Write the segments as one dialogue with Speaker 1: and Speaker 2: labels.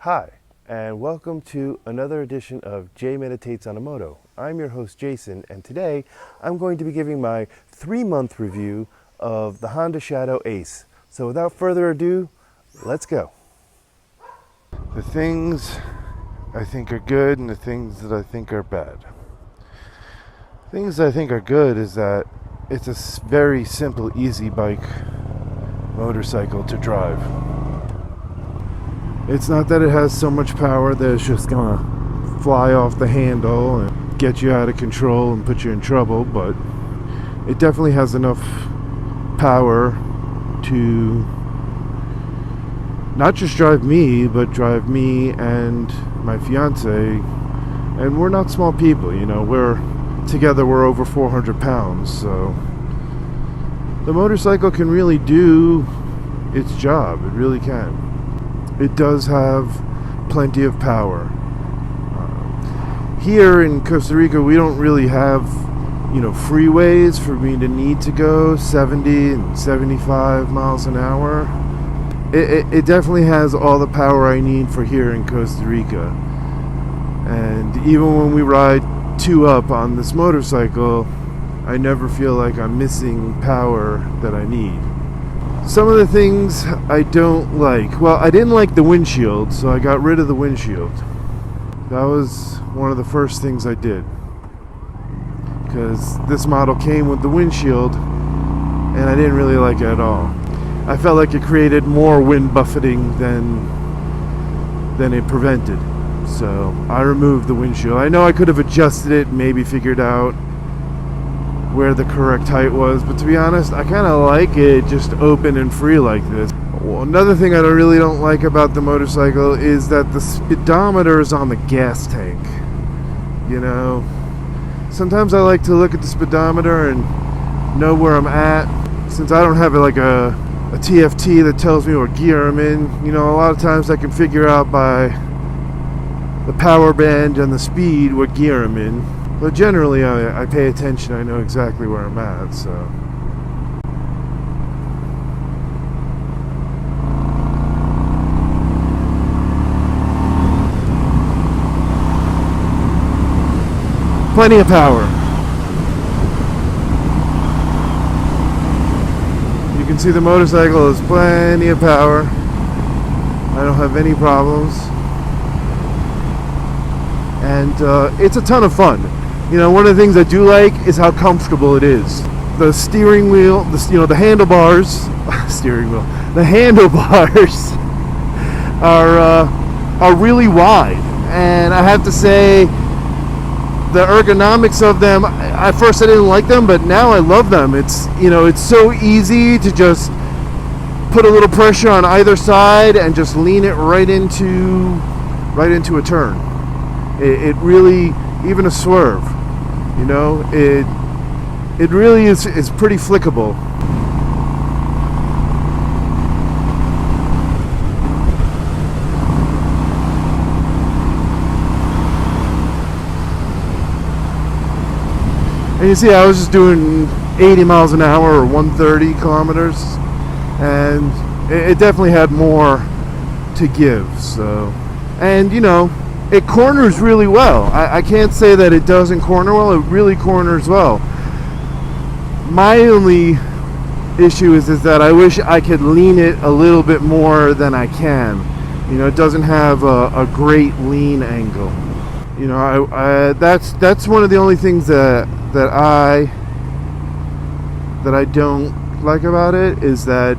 Speaker 1: Hi, and welcome to another edition of Jay Meditates on a Moto. I'm your host Jason, and today I'm going to be giving my 3-month review of the Honda Shadow Ace. So without further ado, let's go. The things I think are good and the things that I think are bad. Things I think are good is that it's a very simple, easy motorcycle to drive. It's not that it has so much power that it's just gonna fly off the handle and get you out of control and put you in trouble, but it definitely has enough power to not just drive me, but drive me and my fiance. And we're not small people, we're over 400 pounds, so the motorcycle can really do its job. It really can. It does have plenty of power. Here in Costa Rica, we don't really have, freeways for me to need to go 70 and 75 miles an hour. It definitely has all the power I need for here in Costa Rica. And even when we ride 2 up on this motorcycle, I never feel like I'm missing power that I need. Some of the things I don't like. Well, I didn't like the windshield, so I got rid of the windshield. That was one of the first things I did. Because this model came with the windshield, and I didn't really like it at all. I felt like it created more wind buffeting than it prevented. So I removed the windshield. I know I could have adjusted it, maybe figured out where the correct height was, but to be honest, I kind of like it just open and free like this. Well, another thing I really don't like about the motorcycle is that the speedometer is on the gas tank. Sometimes I like to look at the speedometer and know where I'm at. Since I don't have a TFT that tells me what gear I'm in, a lot of times I can figure out by the power band and the speed what gear I'm in. But generally, I pay attention. I know exactly where I'm at, so. Plenty of power. You can see the motorcycle has plenty of power. I don't have any problems. And it's a ton of fun. One of the things I do like is how comfortable it is. The steering wheel, the handlebars, the handlebars are really wide, and I have to say, the ergonomics of them. At first, I didn't like them, but now I love them. It's so easy to just put a little pressure on either side and just lean it right into a turn. It really, even a swerve, it really is pretty flickable. And you see, I was just doing 80 miles an hour or 130 kilometers, and it definitely had more to give. So, and it corners really well. I can't say that it doesn't corner well. It really corners well. My only issue is that I wish I could lean it a little bit more than I can. It doesn't have a great lean angle. That's one of the only things that I don't like about it, is that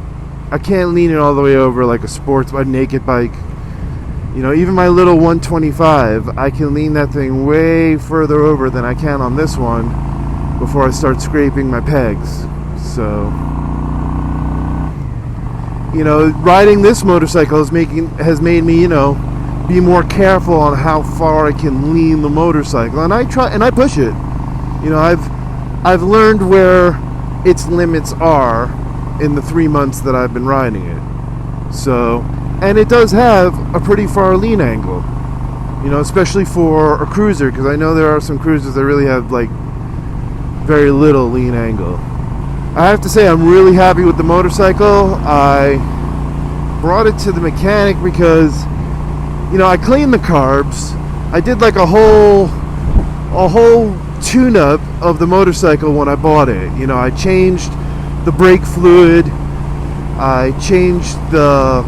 Speaker 1: I can't lean it all the way over like a naked bike. Even my little 125, I can lean that thing way further over than I can on this one before I start scraping my pegs. So, riding this motorcycle has made me, be more careful on how far I can lean the motorcycle, and I push it. I've learned where its limits are in the 3 months that I've been riding it. So, and it does have a pretty far lean angle, especially for a cruiser, because I know there are some cruisers that really have very little lean angle. I have to say, I'm really happy with the motorcycle. I brought it to the mechanic because you know, I cleaned the carbs. I did like a whole tune-up of the motorcycle when I bought it. You know, I changed the brake fluid, I changed the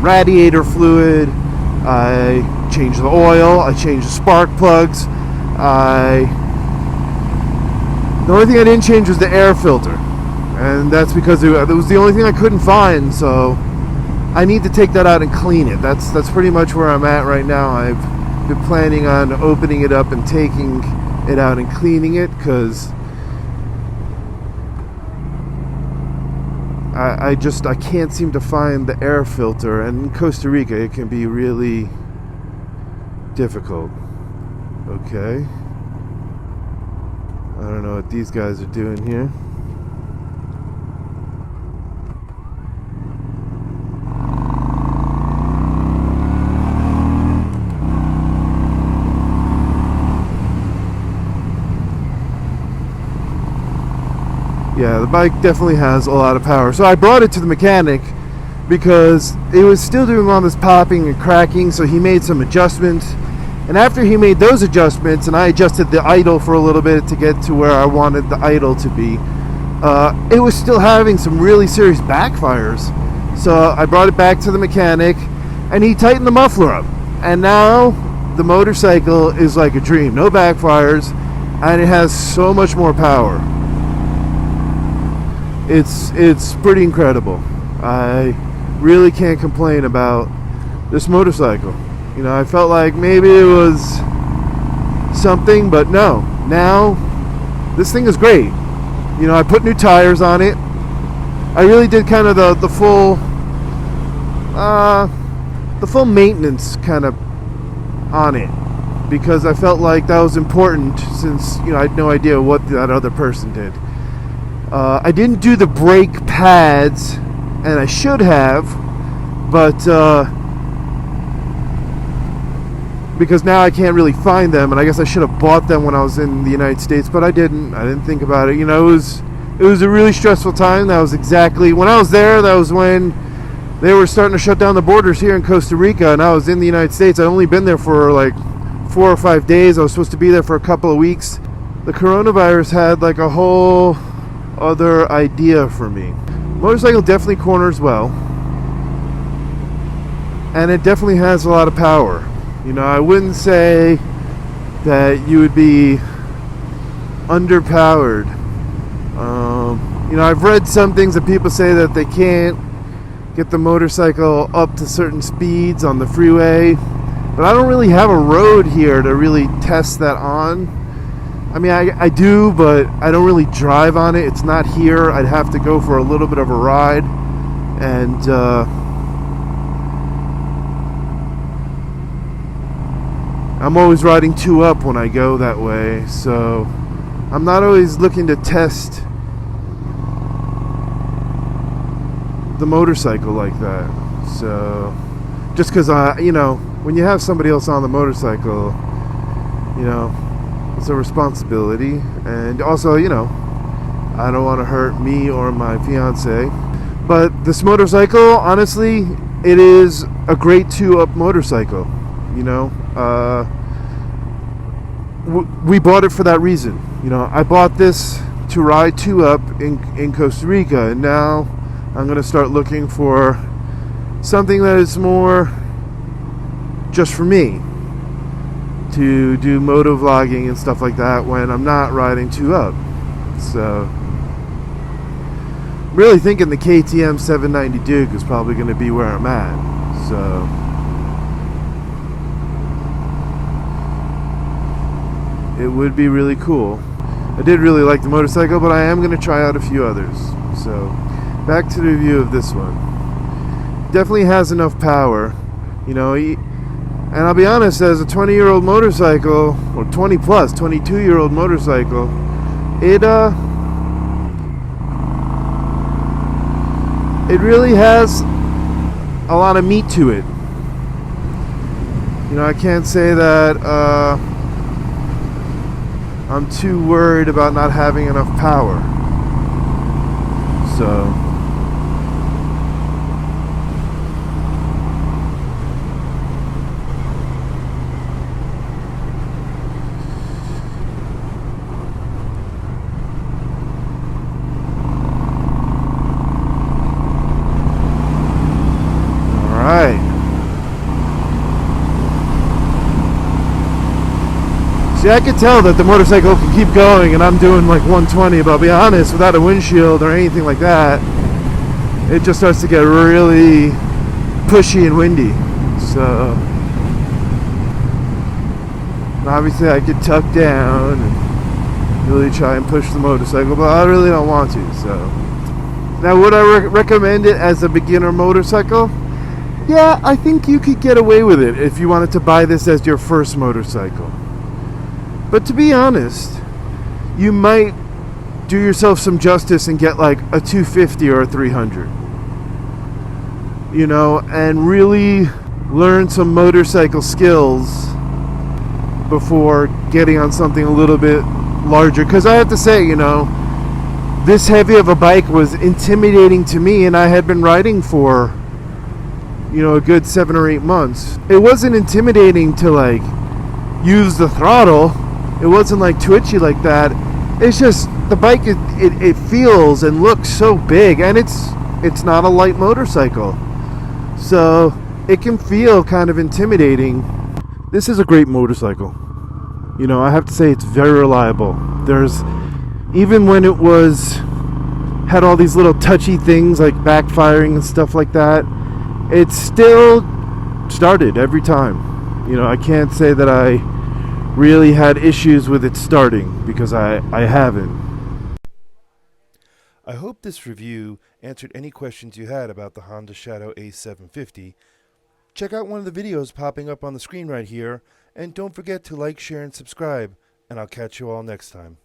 Speaker 1: radiator fluid, I changed the oil, I changed the spark plugs. The only thing I didn't change was the air filter, and that's because it was the only thing I couldn't find. So I need to take that out and clean it. That's pretty much where I'm at right now. I've been planning on opening it up and taking it out and cleaning it, because I can't seem to find the air filter, and in Costa Rica it can be really difficult. Okay, I don't know what these guys are doing here. Yeah, the bike definitely has a lot of power. So I brought it to the mechanic because it was still doing all this popping and cracking, so he made some adjustments. And after he made those adjustments, and I adjusted the idle for a little bit to get to where I wanted the idle to be, it was still having some really serious backfires. So I brought it back to the mechanic, and he tightened the muffler up. And now the motorcycle is like a dream. No backfires, and it has so much more power. It's pretty incredible. I really can't complain about this motorcycle. You know, I felt like maybe it was something, but no. Now, this thing is great. You know, I put new tires on it. I really did kind of the full maintenance kind of on it, because I felt like that was important, since, you know, I had no idea what that other person did. I didn't do the brake pads, and I should have, but because now I can't really find them, and I guess I should have bought them when I was in the United States, but I didn't think about it. You know, it was a really stressful time. That was exactly when I was there. That was when they were starting to shut down the borders here in Costa Rica, and I was in the United States. I'd only been there for like 4 or 5 days. I was supposed to be there for a couple of weeks. The coronavirus had like a whole other idea for me. Motorcycle definitely corners well, and it definitely has a lot of power. You know, I wouldn't say that you would be underpowered. You know, I've read some things that people say that they can't get the motorcycle up to certain speeds on the freeway, but I don't really have a road here to really test that on. I mean, I do, but I don't really drive on it. It's not here. I'd have to go for a little bit of a ride, and I'm always riding 2 up when I go that way, so I'm not always looking to test the motorcycle like that. So just because you know, when you have somebody else on the motorcycle, you know, it's a responsibility, and also, you know, I don't want to hurt me or my fiance. But this motorcycle, honestly, it is a great 2-up motorcycle. You know, we bought it for that reason. You know, I bought this to ride 2-up in Costa Rica, and now I'm going to start looking for something that is more just for me, to do moto vlogging and stuff like that when I'm not riding 2-up. So I'm really thinking the KTM 790 Duke is probably going to be where I'm at. So it would be really cool. I did really like the motorcycle, but I am going to try out a few others. So back to the review of this one. Definitely has enough power, you know. And I'll be honest, as a 20-year-old motorcycle, or 20 plus, 22-year-old motorcycle, it really has a lot of meat to it. You know, I can't say that I'm too worried about not having enough power. So See, I could tell that the motorcycle can keep going, and I'm doing like 120, but I'll be honest, without a windshield or anything like that, it just starts to get really pushy and windy. So obviously I could tuck down and really try and push the motorcycle, but I really don't want to. So now, would I recommend it as a beginner motorcycle? Yeah, I think you could get away with it if you wanted to buy this as your first motorcycle. But to be honest, you might do yourself some justice and get like a 250 or a 300. You know, and really learn some motorcycle skills before getting on something a little bit larger. Because I have to say, you know, this heavy of a bike was intimidating to me, and I had been riding for, you know, a good 7 or 8 months. It wasn't intimidating to like use the throttle. It wasn't like twitchy like that. It's just the bike, it feels and looks so big, and it's not a light motorcycle, so it can feel kind of intimidating. This is a great motorcycle. You know, I have to say it's very reliable. There's, even when it had all these little touchy things like backfiring and stuff like that, it still started every time. You know, I can't say that I really had issues with it starting, because I haven't. I hope this review answered any questions you had about the Honda Shadow A750. Check out one of the videos popping up on the screen right here, and don't forget to like, share, and subscribe, and I'll catch you all next time.